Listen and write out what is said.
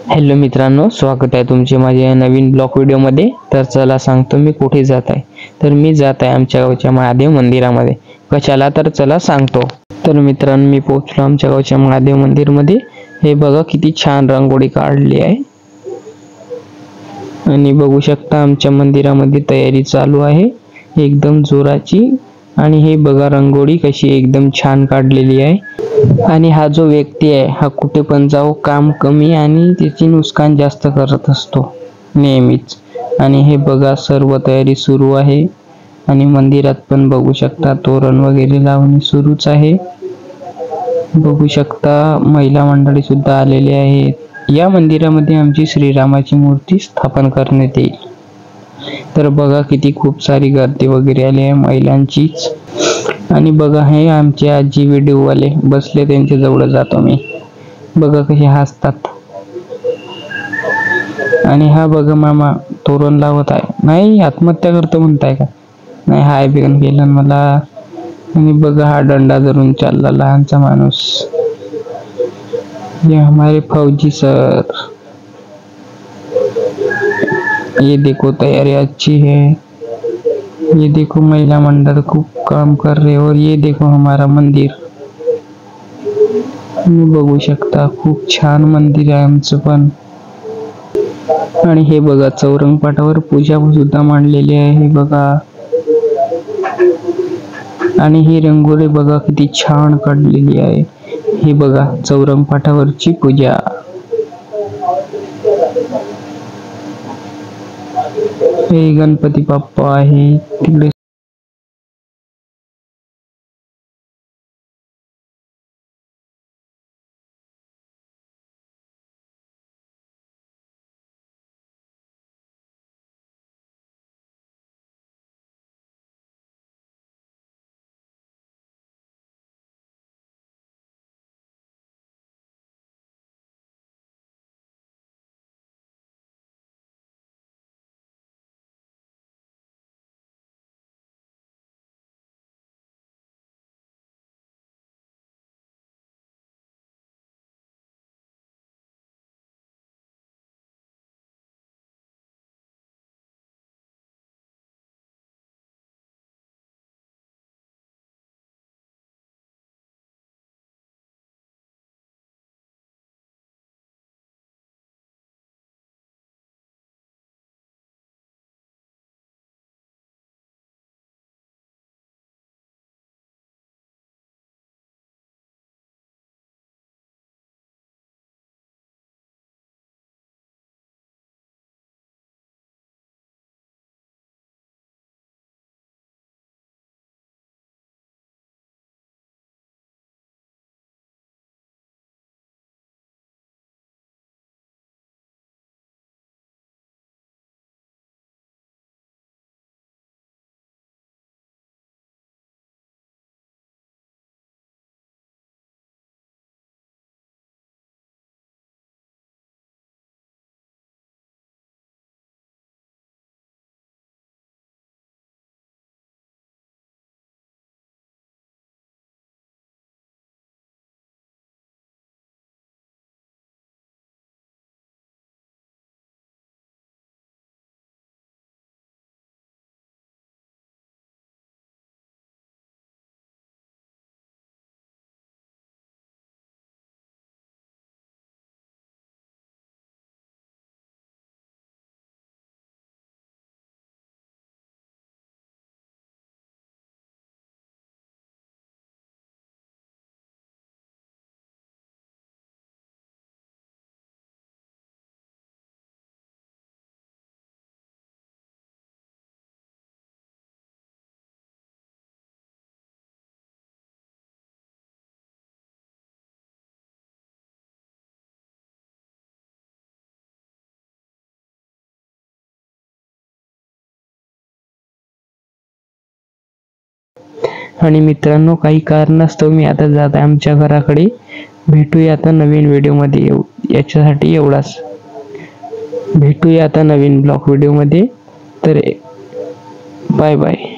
Hello मित्रांनो, स्वागत आहे तुमचे माझ्या नवीन ब्लॉग व्हिडिओमध्ये। तर चला सांगतो मी कुठे जात आहे। तर मी जात आहे आमच्या गावच्या महादेव मंदिरामध्ये। कशाला तर चला सांगतो। तर मित्रांनो, मी पोहोचलो आमच्या गावच्या महादेव मंदिरमध्ये। हे बघा किती छान रांगोळी काढली आहे आणि बघू शकता आमच्या मंदिरामध्ये तयारी चालू आहे एकदम जोराची। आणि हे बघा रांगोळी कशी एकदम छान काढलेली आहे। आणि हा जो व्यक्ती आहे हा कुठे पण जाओ काम कमी आणि त्याची नुकसान जास्त करत असतो नेहमीच। आणि हे बघा सर्व तयारी सुरू आहे आणि मंदिरात पण बघू शकता तोरण वगैरे लावणे सुरूच आहे। बघू शकता महिला मंडळी सुद्धा आलेले आहेत। या मंदिरामध्ये आमची श्रीरामाची मूर्ती स्थापन करण्यात येईल। तर बघा किती खूप सारी गर्दी वगैरे आली आहे महिलांचीच। आणि बघा हे आमचे आजी व्हिडिओ वाले बसले, त्यांच्या जवळ जातो मी। बघा कसे हसतात। आणि हा बघा मामा तोरण लावत आहे। नाही, आत्महत्या करतो म्हणताय का? नाही, हाय बिगन गेलं मला। आणि बघा हा डंडा धरून चालला लहानचा माणूस। ये हमारे फौजी सर। ये देखो तैयारी अच्छी है। ये देखो महिला मंडल खूप काम कर रहे और ये देखो हमारा मंदिर। बघू शकता खूप छान मंदिर आहे आमचं पण। आणि हे बघा चौरंग पाटावर पूजा सुद्धा मांडलेली आहे हे बघा। आणि ही रंगोळी बघा किती छान काढलेली आहे। हे बघा चौरंग पाटावरची पूजा। हे गणपती बाप्पा आहे तिकडे। आणि मित्रांनो, काही कारणास्तव मी आता जात आहे आमच्या घराकडे। भेटूया आता नवीन व्हिडिओ मध्ये। याच्यासाठी एवढाच। भेटूया आता नवीन ब्लॉग व्हिडिओ मध्ये। तर बाय बाय।